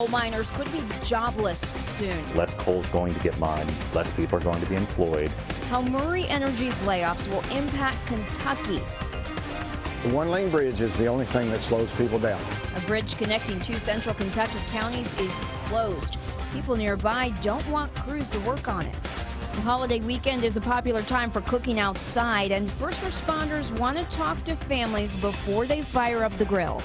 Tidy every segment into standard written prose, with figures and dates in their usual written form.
Coal miners could be jobless soon. Less coal is going to get mined, less people are going to be employed. How Murray Energy's layoffs will impact Kentucky. The one-lane bridge is the only thing that slows people down. A bridge connecting two central Kentucky counties is closed. People nearby don't want crews to work on it. The holiday weekend is a popular time for cooking outside, and first responders want to talk to families before they fire up the grill.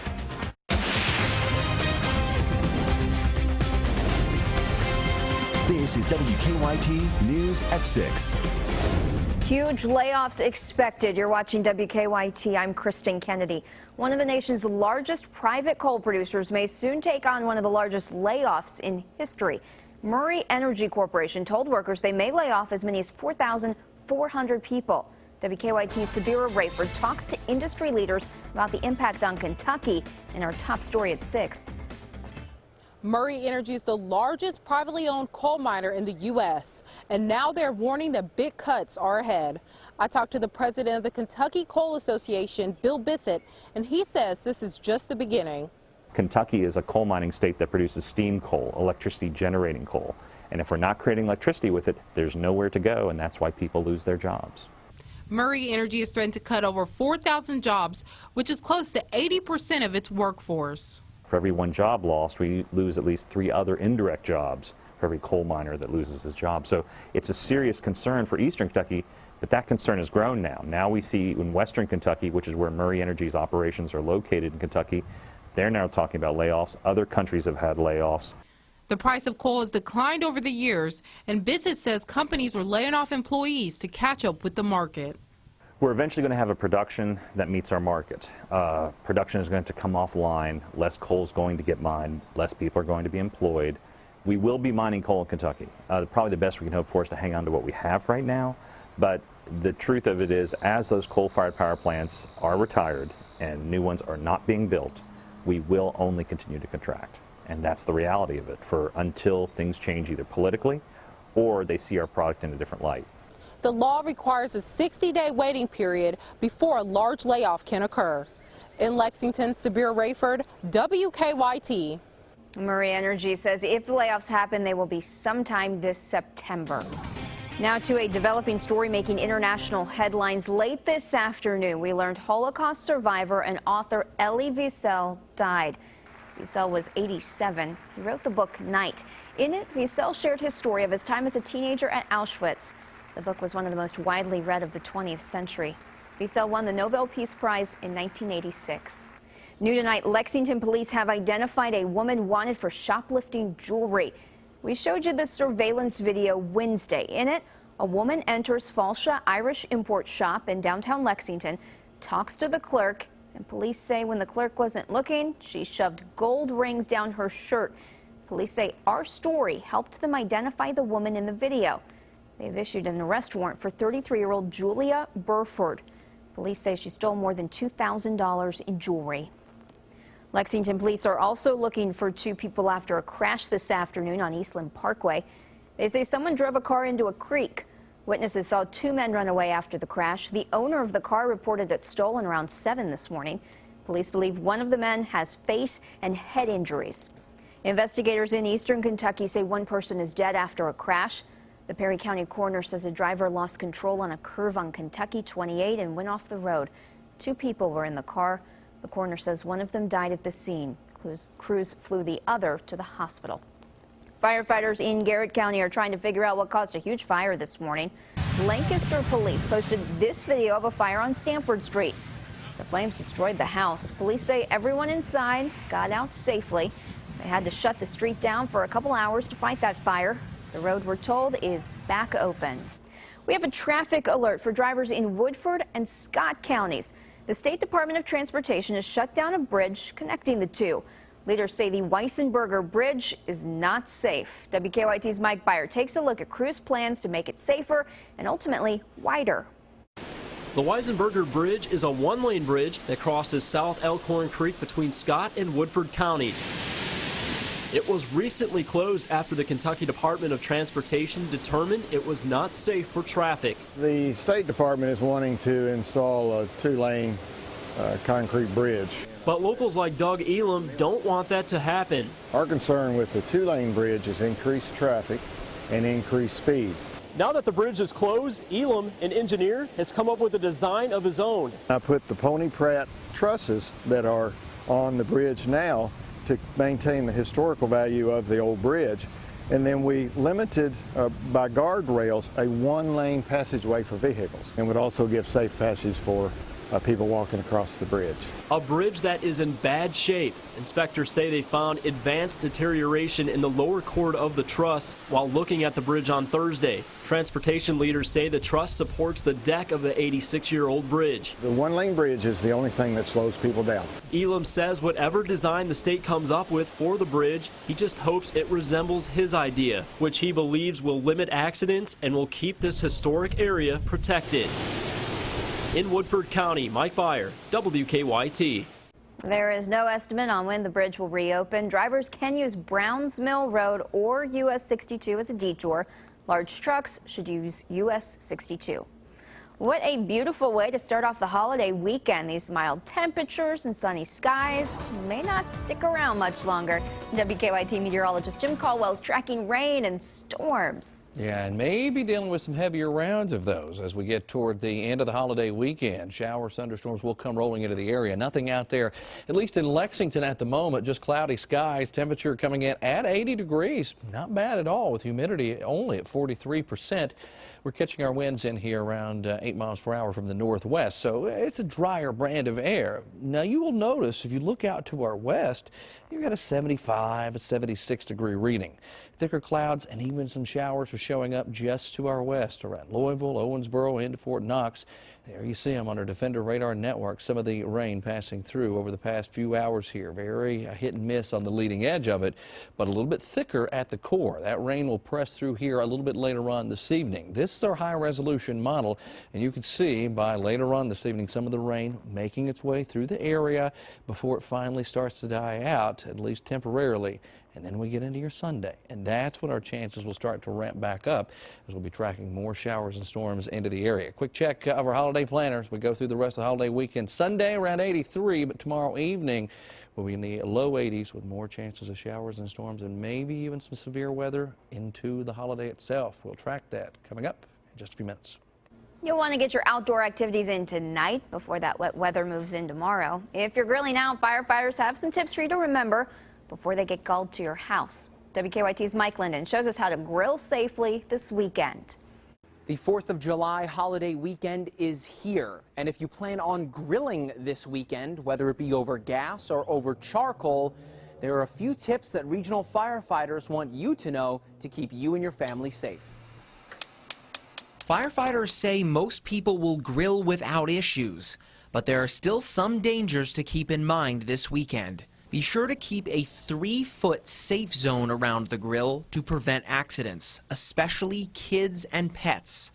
This is WKYT News at 6. Huge layoffs expected. You're watching WKYT. I'm Kristen Kennedy. One of the nation's largest private coal producers may soon take on one of the largest layoffs in history. Murray Energy Corporation told workers they may lay off as many as 4,400 people. WKYT's Sabira Rayford talks to industry leaders about the impact on Kentucky in our top story at 6. Murray Energy is the largest privately owned coal miner in the U.S., and now they're warning that big cuts are ahead. I talked to the president of the Kentucky Coal Association, Bill Bissett, and he says this is just the beginning. Kentucky is a coal mining state that produces steam coal, electricity generating coal. And if we're not creating electricity with it, there's nowhere to go, and that's why people lose their jobs. Murray Energy is threatened to cut over 4,000 jobs, which is close to 80% of its workforce. For every one job lost, we lose at least 3 other indirect jobs for every coal miner that loses his job. So it's a serious concern for Eastern Kentucky, but that concern has grown now. Now we see in Western Kentucky, which is where Murray Energy's operations are located in Kentucky, they're now talking about layoffs. Other countries have had layoffs. The price of coal has declined over the years, and Bissett says companies are laying off employees to catch up with the market. We're eventually going to have a production that meets our market. Production is going to come offline, less coal is going to get mined, less people are going to be employed. We will be mining coal in Kentucky. Probably the best we can hope for is to hang on to what we have right now, but the truth of it is, as those coal-fired power plants are retired and new ones are not being built, we will only continue to contract. And that's the reality of it until things change either politically or they see our product in a different light. The law requires a 60-day waiting period before a large layoff can occur. In Lexington, Sabira Rayford, WKYT. Murray Energy says if the layoffs happen, they will be sometime this September. Now to a developing story making international headlines. Late this afternoon, we learned Holocaust survivor and author Elie Wiesel died. Wiesel was 87. He wrote the book Night. In it, Wiesel shared his story of his time as a teenager at Auschwitz. The book was one of the most widely read of the 20th century. Wiesel won the Nobel Peace Prize in 1986. New tonight, Lexington police have identified a woman wanted for shoplifting jewelry. We showed you the surveillance video Wednesday. In it, a woman enters Falsha Irish import shop in downtown Lexington, talks to the clerk, and police say when the clerk wasn't looking, she shoved gold rings down her shirt. Police say our story helped them identify the woman in the video. They've issued an arrest warrant for 33-year-old Julia Burford. Police say she stole more than $2,000 in jewelry. Lexington police are also looking for 2 people after a crash this afternoon on Eastland Parkway. They say someone drove a car into a creek. Witnesses saw 2 men run away after the crash. The owner of the car reported it stolen around 7 this morning. Police believe one of the men has face and head injuries. Investigators in Eastern Kentucky say 1 person is dead after a crash. The Perry County coroner says a driver lost control on a curve on Kentucky 28 and went off the road. 2 people were in the car. The coroner says one of them died at the scene. Crews flew the other to the hospital. Firefighters in Garrett County are trying to figure out what caused a huge fire this morning. Lancaster police posted this video of a fire on Stanford Street. The flames destroyed the house. Police say everyone inside got out safely. They had to shut the street down for a couple hours to fight that fire. The road, we're told, is back open. We have a traffic alert for drivers in Woodford and Scott counties. The State Department of Transportation has shut down a bridge connecting the two. Leaders say the Weissenberger Bridge is not safe. WKYT's Mike Byer takes a look at crews' plans to make it safer and ultimately wider. The Weissenberger Bridge is a 1-lane bridge that crosses South Elkhorn Creek between Scott and Woodford counties. It was recently closed after the Kentucky Department of Transportation determined it was not safe for traffic. The State Department is wanting to install a 2-lane concrete bridge. But locals like Doug Elam don't want that to happen. Our concern with the two-lane bridge is increased traffic and increased speed. Now that the bridge is closed, Elam, an engineer, has come up with a design of his own. I put the Pony Pratt trusses that are on the bridge now to maintain the historical value of the old bridge. And then we limited by guardrails a one-lane passageway for vehicles, and would also give safe passage for people walking across the bridge. A bridge that is in bad shape. Inspectors say they found advanced deterioration in the lower chord of the truss while looking at the bridge on Thursday. Transportation leaders say the truss supports the deck of the 86-year-old bridge. The one-lane bridge is the only thing that slows people down. Elam says whatever design the state comes up with for the bridge, he just hopes it resembles his idea, which he believes will limit accidents and will keep this historic area protected. In Woodford County, Mike Byer, WKYT. There is no estimate on when the bridge will reopen. Drivers can use Browns Mill Road or US 62 as a detour. Large trucks should use US 62. What a beautiful way to start off the holiday weekend. These mild temperatures and sunny skies may not stick around much longer. WKYT meteorologist Jim Caldwell is tracking rain and storms. Yeah, and maybe dealing with some heavier rounds of those as we get toward the end of the holiday weekend. Showers, thunderstorms will come rolling into the area. Nothing out there, at least in Lexington at the moment, just cloudy skies. Temperature coming in at 80 degrees. Not bad at all, with humidity only at 43%. We're catching our winds in here around 8 miles per hour from the northwest, so it's a drier brand of air. Now, you will notice if you look out to our west, you've got a 75, a 76 degree reading. Thicker clouds and even some showers are showing up just to our west around Louisville, Owensboro, into Fort Knox. There you see them on our Defender radar network. Some of the rain passing through over the past few hours here. Very hit and miss on the leading edge of it, but a little bit thicker at the core. That rain will press through here a little bit later on this evening. This is our high resolution model, and you can see by later on this evening some of the rain making its way through the area before it finally starts to die out, at least temporarily. And then we get into your Sunday, and that's when our chances will start to ramp back up as we'll be tracking more showers and storms into the area. Quick check of our holiday planners. We go through the rest of the holiday weekend. Sunday around 83, but tomorrow evening we'll be in the low 80s with more chances of showers and storms and maybe even some severe weather into the holiday itself. We'll track that coming up in just a few minutes. You'll want to get your outdoor activities in tonight before that wet weather moves in tomorrow. If you're grilling out, firefighters have some tips for you to remember before they get called to your house. WKYT's Mike Linden shows us how to grill safely this weekend. The 4th of July holiday weekend is here, and if you plan on grilling this weekend, whether it be over gas or over charcoal, there are a few tips that regional firefighters want you to know to keep you and your family safe. Firefighters say most people will grill without issues, but there are still some dangers to keep in mind this weekend. Be sure to keep a 3-foot safe zone around the grill to prevent accidents, especially kids and pets.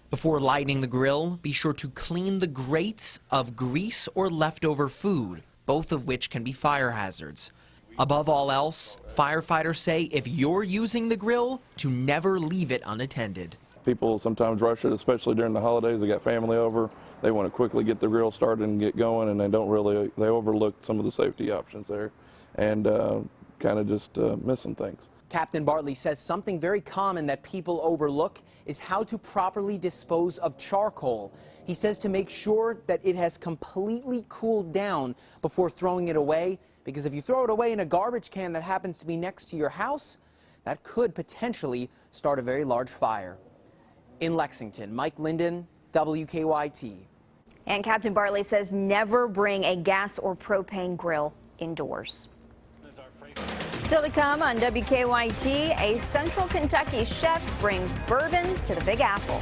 Before lighting the grill, be sure to clean the grates of grease or leftover food, both of which can be fire hazards. Above all else, firefighters say if you're using the grill, to never leave it unattended. People sometimes rush it, especially during the holidays. They got family over. They want to quickly get the grill started and get going, and they overlook some of the safety options there and kind of just miss some things. Captain Bartley says something very common that people overlook is how to properly dispose of charcoal. He says to make sure that it has completely cooled down before throwing it away, because if you throw it away in a garbage can that happens to be next to your house, that could potentially start a very large fire. In Lexington, Mike Linden, WKYT. And Captain Bartley says never bring a gas or propane grill indoors. Still to come on WKYT, a Central Kentucky chef brings bourbon to the Big Apple.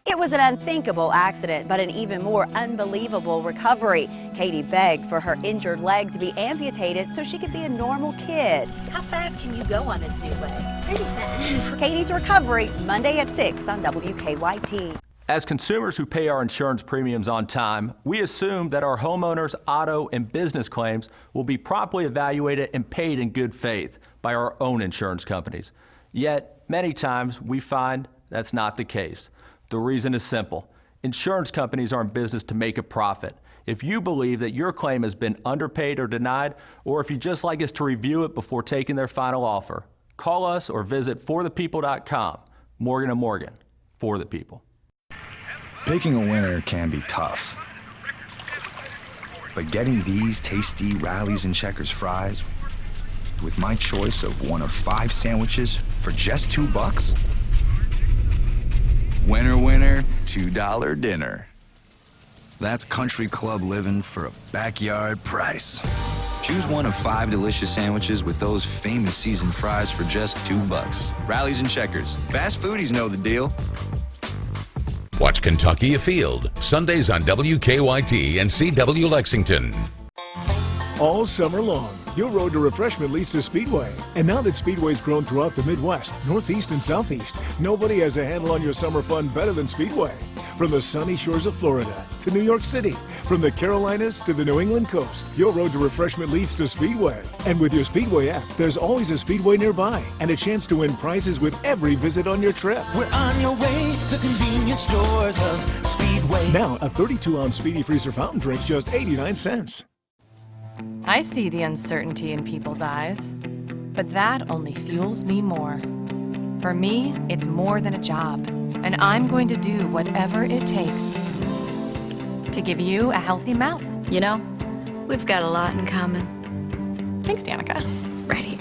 It was an unthinkable accident, but an even more unbelievable recovery. Katie begged for her injured leg to be amputated so she could be a normal kid. How fast can you go on this new leg? Pretty fast. Katie's recovery, Monday at 6 on WKYT. As consumers who pay our insurance premiums on time, we assume that our homeowners, auto, and business claims will be properly evaluated and paid in good faith by our own insurance companies. Yet, many times we find that's not the case. The reason is simple. Insurance companies are in business to make a profit, If you believe that your claim has been underpaid or denied, or if you'd just like us to review it before taking their final offer, call us or visit forthepeople.com. Morgan & Morgan, for the people. Picking a winner can be tough. But getting these tasty Rallies and Checkers fries with my choice of one of 5 sandwiches for just $2? Winner, winner, $2 dinner. That's country club living for a backyard price. Choose one of 5 delicious sandwiches with those famous seasoned fries for just $2. Rallies and Checkers. Fast foodies know the deal. Watch Kentucky Afield, Sundays on WKYT and CW Lexington. All summer long, your road to refreshment leads to Speedway. And now that Speedway's grown throughout the Midwest, Northeast, and Southeast, nobody has a handle on your summer fun better than Speedway. From the sunny shores of Florida to New York City, from the Carolinas to the New England coast, your road to refreshment leads to Speedway. And with your Speedway app, there's always a Speedway nearby and a chance to win prizes with every visit on your trip. We're on your way to the convenience stores of Speedway. Now, a 32-ounce Speedy Freezer fountain drink's just 89 cents. I see the uncertainty in people's eyes, but that only fuels me more. For me, it's more than a job, and I'm going to do whatever it takes to give you a healthy mouth. You know, we've got a lot in common. Thanks, Danica. Right here.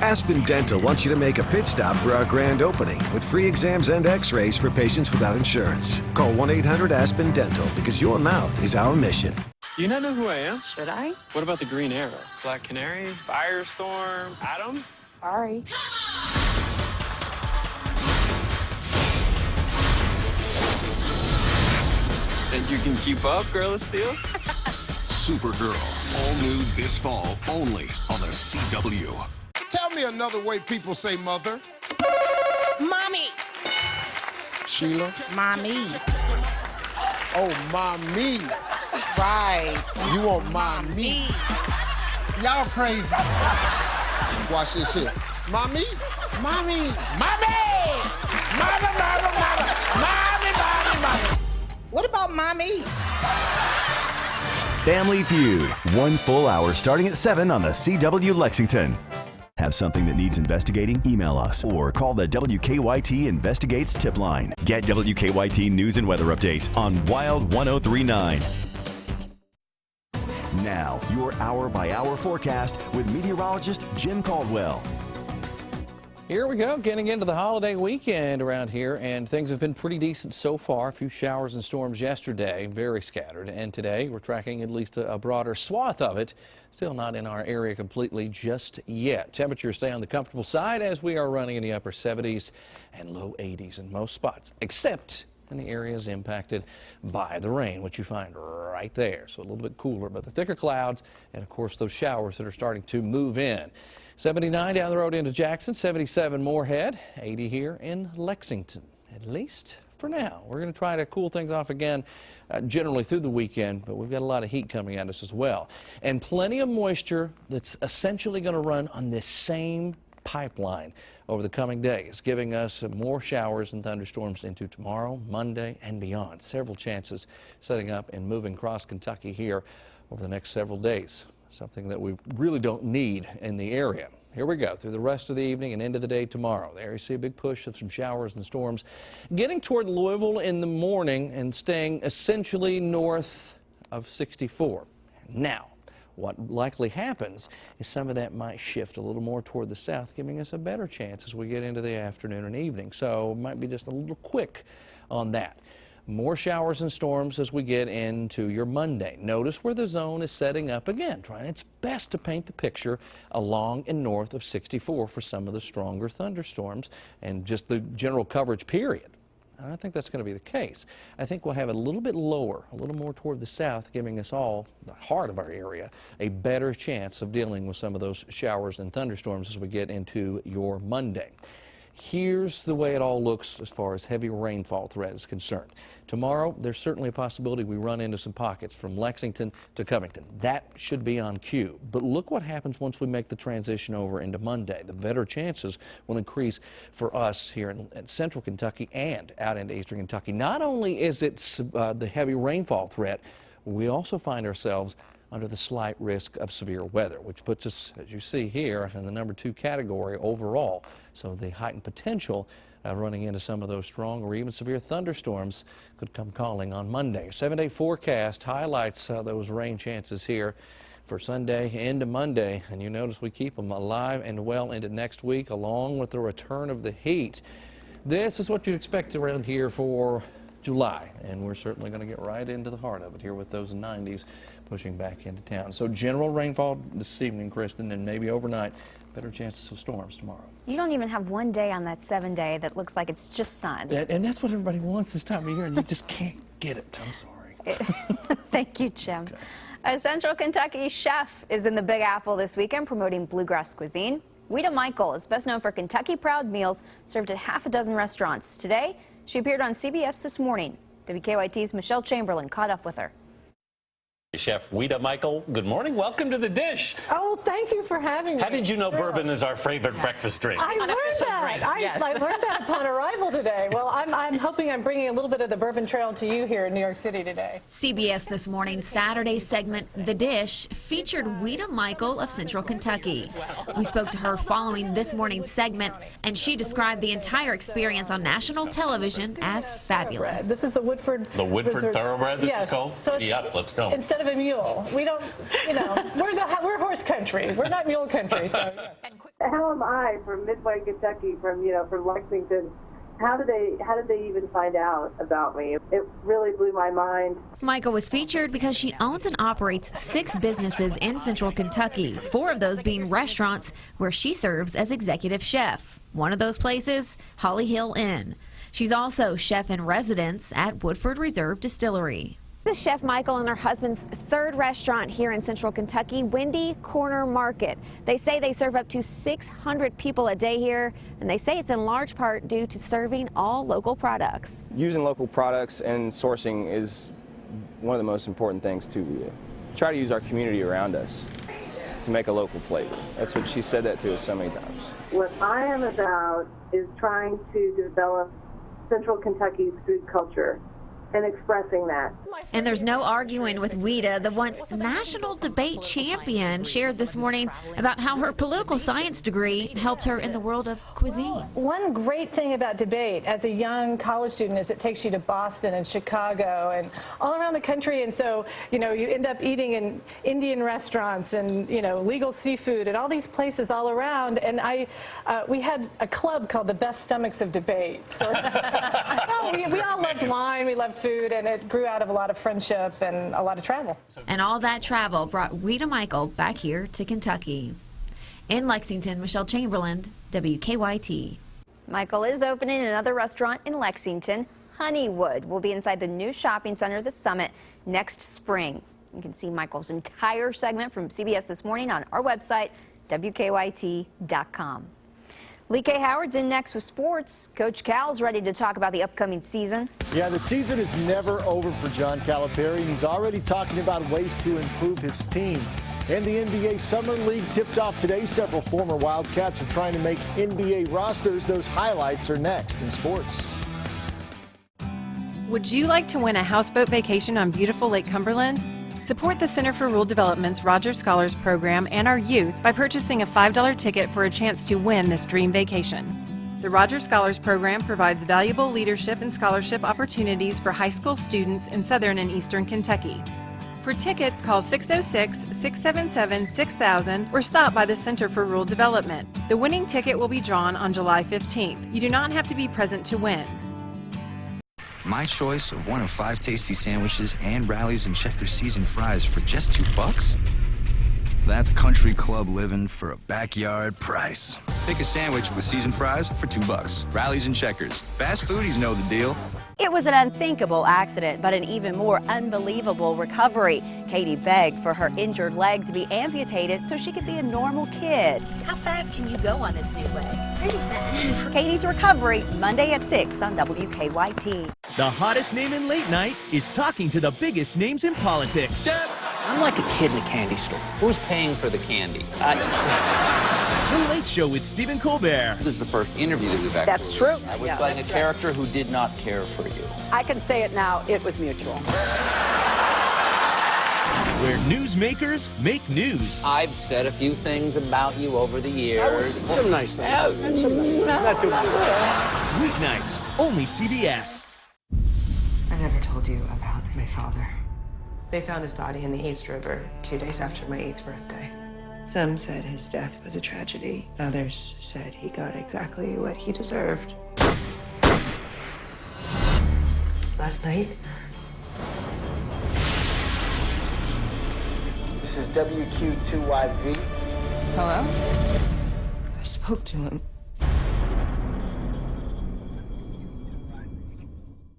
Aspen Dental wants you to make a pit stop for our grand opening with free exams and x-rays for patients without insurance. Call 1-800-ASPEN Dental because your mouth is our mission. Do you not know who I am? Should I? What about the Green Arrow? Black Canary? Firestorm? Atom? Sorry. Think you can keep up, Girl of Steel? Supergirl, all new this fall, only on the CW. Tell me another way people say mother. Mommy. Sheila? Mommy. Oh, mommy. Right. You want mommy? Y'all crazy. Watch this here. Mommy? Mommy. Mommy. Mama, mama, mama. Mommy, mommy, mommy. What about mommy? Family Feud, 1 full hour starting at 7 on the CW Lexington. Have something that needs investigating? Email us or call the WKYT Investigates tip line. Get WKYT news and weather updates on Wild 1039. Now, your hour-by-hour forecast with meteorologist Jim Caldwell. Here we go, getting into the holiday weekend around here, and things have been pretty decent so far. A few showers and storms yesterday, very scattered, and today we're tracking at least a broader swath of it. Still not in our area completely just yet. Temperatures stay on the comfortable side as we are running in the upper 70s and low 80s in most spots, except in the areas impacted by the rain, which you find right there. So a little bit cooler, but the thicker clouds and, of course, those showers that are starting to move in. 79 down the road into Jackson, 77 Moorhead, 80 here in Lexington, at least for now. We're going to try to cool things off again generally through the weekend, but we've got a lot of heat coming at us as well. And plenty of moisture that's essentially going to run on this same pipeline over the coming days, giving us more showers and thunderstorms into tomorrow, Monday, and beyond. Several chances setting up and moving across Kentucky here over the next several days. Something that we really don't need in the area. Here we go through the rest of the evening and into the day tomorrow. There you see a big push of some showers and storms getting toward Louisville in the morning and staying essentially north of 64. Now, what likely happens is some of that might shift a little more toward the south, giving us a better chance as we get into the afternoon and evening. So it might be just a little quick on that. More showers and storms as we get into your Monday. Notice where the zone is setting up again, trying its best to paint the picture along and north of 64 for some of the stronger thunderstorms and just the general coverage period. I don't think that's going to be the case. I think we'll have it a little bit lower, a little more toward the south, giving us all, the heart of our area, a better chance of dealing with some of those showers and thunderstorms as we get into your Monday. Here's the way it all looks as far as heavy rainfall threat is concerned. Tomorrow, there's certainly a possibility we run into some pockets from Lexington to Covington. That should be on cue. But look what happens once we make the transition over into Monday. The better chances will increase for us here in central Kentucky and out into eastern Kentucky. Not only is it the heavy rainfall threat, we also find ourselves under the slight risk of severe weather, which puts us, as you see here, in the number 2 category overall. So the heightened potential of running into some of those strong or even severe thunderstorms could come calling on Monday. A 7-day forecast highlights those rain chances here for Sunday into Monday, and you notice we keep them alive and well into next week, along with the return of the heat. This is what you expect around here for July, and we're certainly going to get right into the heart of it here with those 90s pushing back into town. So general rainfall this evening, Kristen, and maybe overnight. Better chances of storms tomorrow. You don't even have one day on that 7-day that looks like it's just sun. And that's what everybody wants this time of year, and you just can't get it. I'm sorry. Thank you, Jim. Okay. A Central Kentucky chef is in the Big Apple this weekend promoting bluegrass cuisine. Weta Michael is best known for Kentucky Proud meals served at half a dozen restaurants. Today, she appeared on CBS This Morning. WKYT's Michelle Chamberlain caught up with her. Chef Weta Michael, good morning. Welcome to the dish. Oh, thank you for having me. How did you know bourbon is our favorite breakfast drink? I learned that. I learned that upon arrival today. Well, I'm hoping I'm bringing a little bit of the bourbon trail to you here in New York City today. CBS This Morning Saturday segment, The Dish, featured Weta Michael of Central Kentucky. We spoke to her following this morning's segment, and she described the entire experience on national television as fabulous. This is the Woodford. The Woodford Thoroughbred, this is called? So yep, let's go. Instead of a mule, we don't, we're horse country. We're not mule country, so yes. How am I from Midway, Kentucky, from Lexington? How did they even find out about me? It really blew my mind. Michael was featured because she owns and operates 6 businesses in Central Kentucky, 4 of those being restaurants where she serves as executive chef. One of those places, Holly Hill Inn. She's also chef in residence at Woodford Reserve Distillery. This is Chef Michael and her husband's 3rd restaurant here in Central Kentucky, Windy Corner Market. They say they serve up to 600 people a day here, and they say it's in large part due to serving all local products. Using local products and sourcing is one of the most important things to try to use our community around us to make a local flavor. That's what she said that to us so many times. What I am about is trying to develop Central Kentucky's food culture and expressing that. And there's no arguing with Weta. The once national debate champion shared this morning about how her political science degree helped her in the world of cuisine. One great thing about debate as a young college student is it takes you to Boston and Chicago and all around the country, and so you end up eating in Indian restaurants and legal seafood and all these places all around, and we had a club called the Best Stomachs of Debate. So we all loved wine, we loved food, and it grew out of a lot of friendship and a lot of travel. And all that travel brought Weta Michael back here to Kentucky. In Lexington, Michelle Chamberlain, WKYT. Michael is opening another restaurant in Lexington. Honeywood will be inside the new shopping center, the Summit, next spring. You can see Michael's entire segment from CBS This Morning on our website, WKYT.com. Lee K. Howard's in next with sports. Coach Cal's ready to talk about the upcoming season. Yeah, the season is never over for John Calipari. He's already talking about ways to improve his team. And the NBA Summer League tipped off today. Several former Wildcats are trying to make NBA rosters. Those highlights are next in sports. Would you like to win a houseboat vacation on beautiful Lake Cumberland? Support the Center for Rural Development's Rogers Scholars Program and our youth by purchasing a $5 ticket for a chance to win this dream vacation. The Rogers Scholars Program provides valuable leadership and scholarship opportunities for high school students in southern and eastern Kentucky. For tickets, call 606-677-6000 or stop by the Center for Rural Development. The winning ticket will be drawn on July 15th. You do not have to be present to win. My choice of one of 5 tasty sandwiches and Rallies and Checkers seasoned fries for just $2? That's country club living for a backyard price. Pick a sandwich with seasoned fries for $2. Rallies and Checkers. Fast foodies know the deal. It was an unthinkable accident, but an even more unbelievable recovery. Katie begged for her injured leg to be amputated so she could be a normal kid. How fast can you go on this new leg? Pretty fast. Katie's recovery, Monday at 6 on WKYT. The hottest name in late night is talking to the biggest names in politics. I'm like a kid in a candy store. Who's paying for the candy? The Late Show with Stephen Colbert. This is the first interview that we've actually... That's true. I was playing a character who did not care for you. I can say it now, it was mutual. Where newsmakers make news. I've said a few things about you over the years. Some nice things. Not too much. Weeknights, only CBS. I never told you about my father. They found his body in the East River 2 days after my 8th birthday. Some said his death was a tragedy. Others said he got exactly what he deserved. Last night, this is WKYT. Hello? I spoke to him.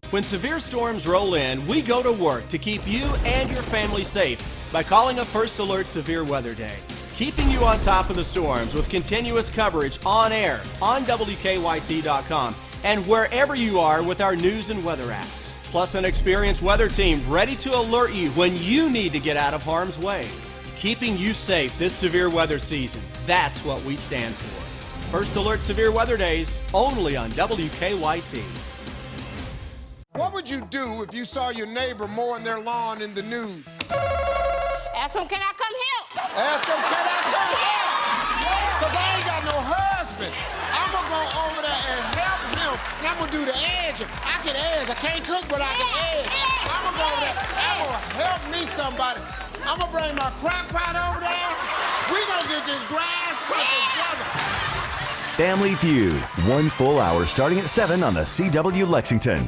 When severe storms roll in, we go to work to keep you and your family safe by calling a First Alert Severe Weather Day. Keeping you on top of the storms with continuous coverage on air, on WKYT.com, and wherever you are with our news and weather apps. Plus an experienced weather team ready to alert you when you need to get out of harm's way. Keeping you safe this severe weather season. That's what we stand for. First Alert Severe Weather Days, only on WKYT. What would you do if you saw your neighbor mowing their lawn in the nude? Ask him, can I come help? Ask him, can I come help? Because I ain't got no husband. I'm going to go over there and help him. And I'm going to do the edge. I can edge. I can't cook, but I can edge. I'm going to go over there. I'm going to help me somebody. I'm going to bring my crock pot over there. We're going to get this grass cut together. Family Feud, 1 full hour starting at 7 on the CW Lexington.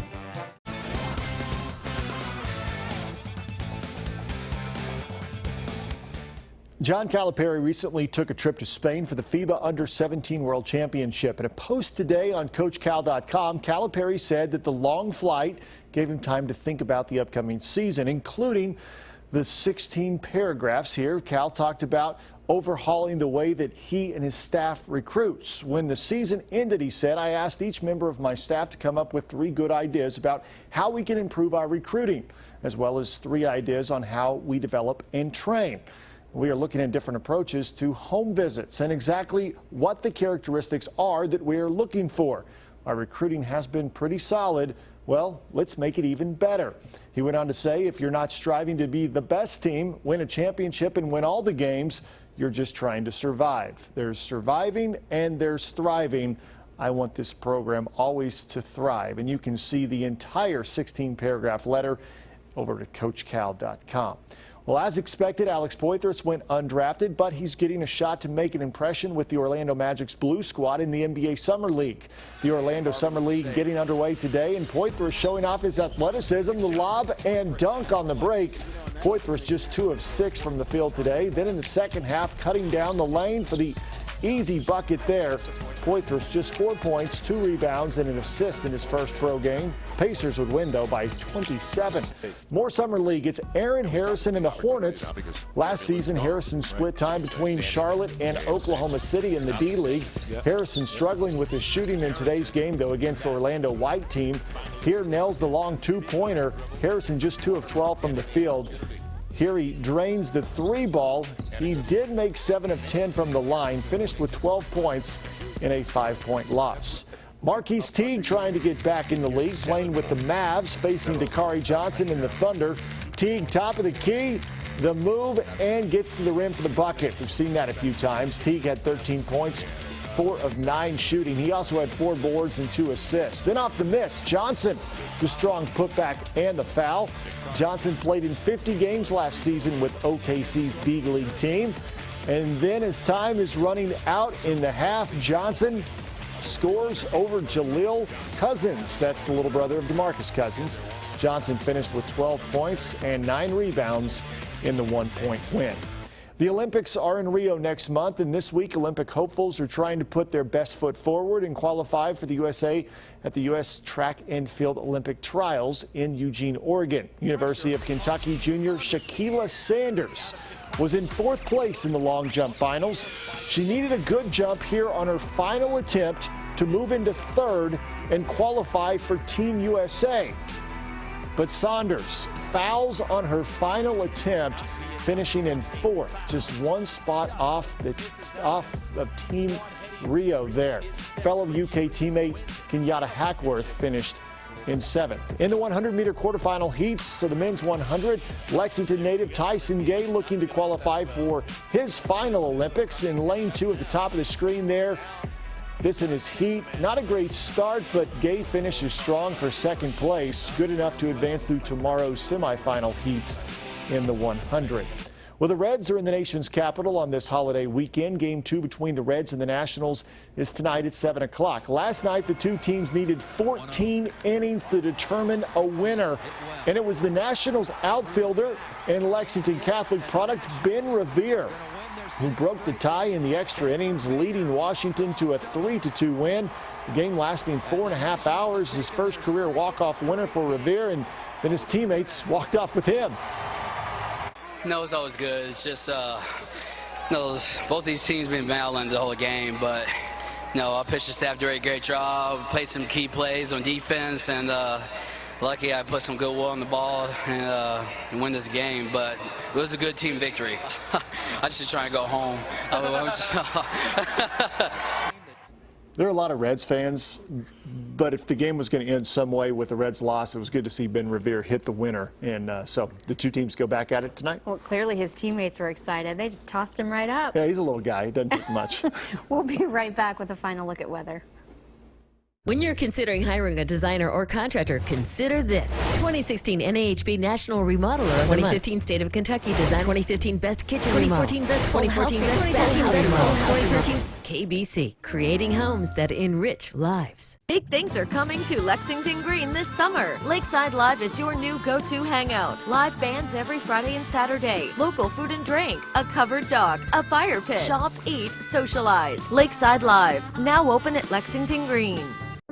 John Calipari recently took a trip to Spain for the FIBA Under-17 World Championship. In a post today on CoachCal.com, Calipari said that the long flight gave him time to think about the upcoming season, including the 16 paragraphs here. Cal talked about overhauling the way that he and his staff recruits. When the season ended, he said, I asked each member of my staff to come up with 3 good ideas about how we can improve our recruiting, as well as 3 ideas on how we develop and train. We are looking at different approaches to home visits and exactly what the characteristics are that we are looking for. Our recruiting has been pretty solid. Well, let's make it even better. He went on to say, if you're not striving to be the best team, win a championship and win all the games, you're just trying to survive. There's surviving and there's thriving. I want this program always to thrive. And you can see the entire 16-paragraph letter over at CoachCal.com. Well, as expected, Alex Poitras went undrafted, but he's getting a shot to make an impression with the Orlando Magic's Blue Squad in the NBA Summer League. The Orlando Summer League getting underway today, and Poitras showing off his athleticism, the lob and dunk on the break. Poitras just 2 of 6 from the field today. Then in the second half, cutting down the lane for the easy bucket there. Poitras just 4 points, 2 rebounds, and an assist in his first pro game. Pacers would win, though, by 27. More Summer League. It's Aaron Harrison and the Hornets. Last season, Harrison split time between Charlotte and Oklahoma City in the D-League. Harrison struggling with his shooting in today's game, though, against the Orlando White team. Here nails the long 2-pointer. Harrison just 2 of 12 from the field. Here he drains the 3 ball. He did make 7 of 10 from the line, finished with 12 points in a 5-point loss. Marquise Teague trying to get back in the league, playing with the Mavs, facing Dakari Johnson and the Thunder. Teague top of the key, the move, and gets to the rim for the bucket. We've seen that a few times. Teague had 13 points, 4 of 9 shooting. He also had 4 boards and 2 assists. Then off the miss, Johnson, the strong putback and the foul. Johnson played in 50 games last season with OKC's D-League team. And then as time is running out in the half, Johnson scores over Jaleel Cousins. That's the little brother of DeMarcus Cousins. Johnson finished with 12 points and 9 rebounds in the 1-point win. The Olympics are in Rio next month, and this week Olympic hopefuls are trying to put their best foot forward and qualify for the USA at the U.S. Track and Field Olympic Trials in Eugene, Oregon. University of Kentucky junior Shaquila Sanders was in 4th place in the long jump finals. She needed a good jump here on her final attempt to move into 3rd and qualify for Team USA. But Saunders fouls on her final attempt, finishing in 4th, just 1 spot off of Team Rio there. Fellow UK teammate Kenyatta Hackworth finished in 7th. In the 100-meter quarterfinal heats, so the men's 100, Lexington native Tyson Gay looking to qualify for his final Olympics. In lane 2 at the top of the screen there, this in his heat. Not a great start, but Gay finishes strong for 2nd place, good enough to advance through tomorrow's semifinal heats in the 100. Well, the Reds are in the nation's capital on this holiday weekend. Game 2 between the Reds and the Nationals is tonight at 7 o'clock. Last night, the two teams needed 14 innings to determine a winner, and it was the Nationals outfielder and Lexington Catholic product Ben Revere who broke the tie in the extra innings, leading Washington to a 3-2 win. The game lasting 4.5 hours. His first career walk-off winner for Revere, and then his teammates walked off with him. No, it's always good. It's just, both these teams been battling the whole game, but, our pitching staff did a great job, played some key plays on defense, and lucky I put some good will on the ball and win this game, but it was a good team victory. I just try and go home. There are a lot of Reds fans, but if the game was going to end some way with the Reds' loss, it was good to see Ben Revere hit the winner. And so the two teams go back at it tonight. Well, clearly his teammates were excited. They just tossed him right up. Yeah, he's a little guy. He doesn't take much. We'll be right back with a final look at weather. When you're considering hiring a designer or contractor, consider this. 2016 NAHB National Remodeler, 2015 State of Kentucky Design, 2015 Best Kitchen 2014 Best 2014 Best 2013 KBC, creating homes that enrich lives. Big things are coming to Lexington Green this summer. Lakeside Live is your new go-to hangout. Live bands every Friday and Saturday. Local food and drink. A covered dock. A fire pit. Shop, eat, socialize. Lakeside Live, now open at Lexington Green.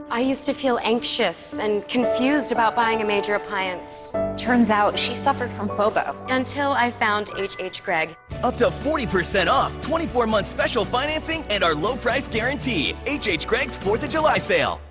I used to feel anxious and confused about buying a major appliance. Turns out she suffered from FOBO until I found HH Gregg. Up to 40% off, 24-month special financing, and our low price guarantee. HH Gregg's 4th of July sale.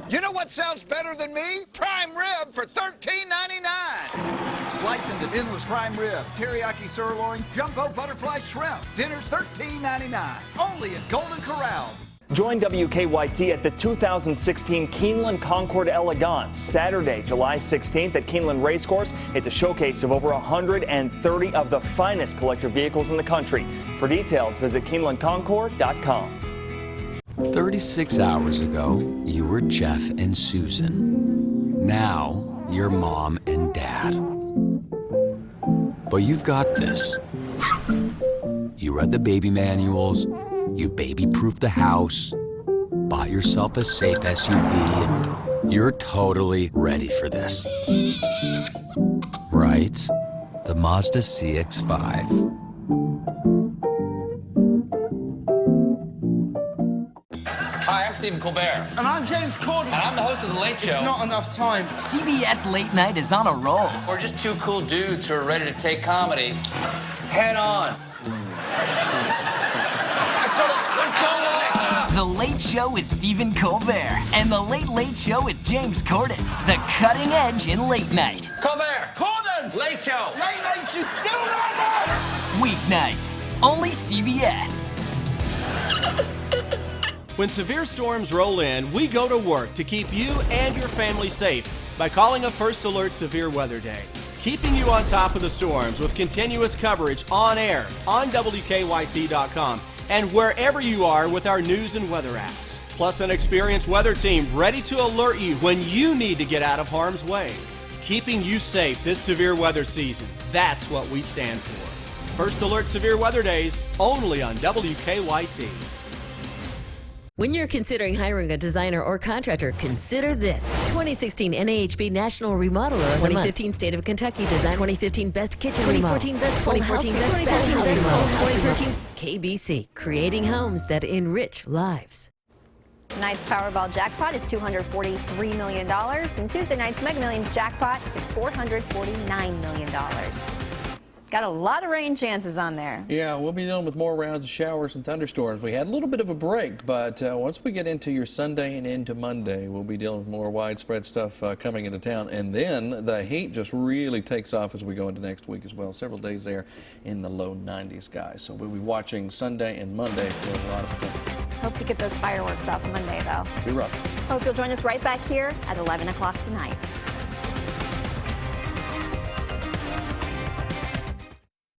You know what sounds better than me? Prime rib for $13.99. Slice into endless prime rib, teriyaki sirloin, jumbo butterfly shrimp. Dinner's $13.99. Only at Golden Corral. Join WKYT at the 2016 Keeneland Concord Elegance, Saturday, July 16th at Keeneland Racecourse. It's a showcase of over 130 of the finest collector vehicles in the country. For details, visit KeenelandConcord.com. 36 hours ago, you were Jeff and Susan. Now, you're Mom and Dad. But you've got this. You read the baby manuals. You baby-proofed the house, bought yourself a safe SUV. You're totally ready for this. Right? The Mazda CX-5. Hi, I'm Stephen Colbert. And I'm James Corden. And I'm the host of The Late Show. It's not enough time. CBS Late Night is on a roll. We're just two cool dudes who are ready to take comedy head on. The Late Show with Stephen Colbert and The Late Late Show with James Corden. The cutting edge in late night. Colbert! Corden! Late Show! Late Night should still not there! Weeknights. Only CBS. When severe storms roll in, we go to work to keep you and your family safe by calling a First Alert Severe Weather Day. Keeping you on top of the storms with continuous coverage on air, on WKYT.com, and wherever you are with our news and weather apps. Plus an experienced weather team ready to alert you when you need to get out of harm's way. Keeping you safe this severe weather season. That's what we stand for. First Alert Severe Weather Days, only on WKYT. When you're considering hiring a designer or contractor, consider this. 2016 NAHB National Remodeler of the 2015 State of Kentucky Design, 2015 Best Kitchen 2014 Best 2014 Best 2014 Best 2013 KBC, creating homes that enrich lives. Tonight's Powerball jackpot is $243 million, and Tuesday night's Mega Millions jackpot is $449 million. Got a lot of rain chances on there. Yeah, we'll be dealing with more rounds of showers and thunderstorms. We had a little bit of a break, but once we get into your Sunday and into Monday, we'll be dealing with more widespread stuff coming into town. And then the heat just really takes off as we go into next week as well. Several days there in the low 90s, guys. So we'll be watching Sunday and Monday for a lot of fun. Hope to get those fireworks off Monday, though. Be rough. Hope you'll join us right back here at 11 o'clock tonight.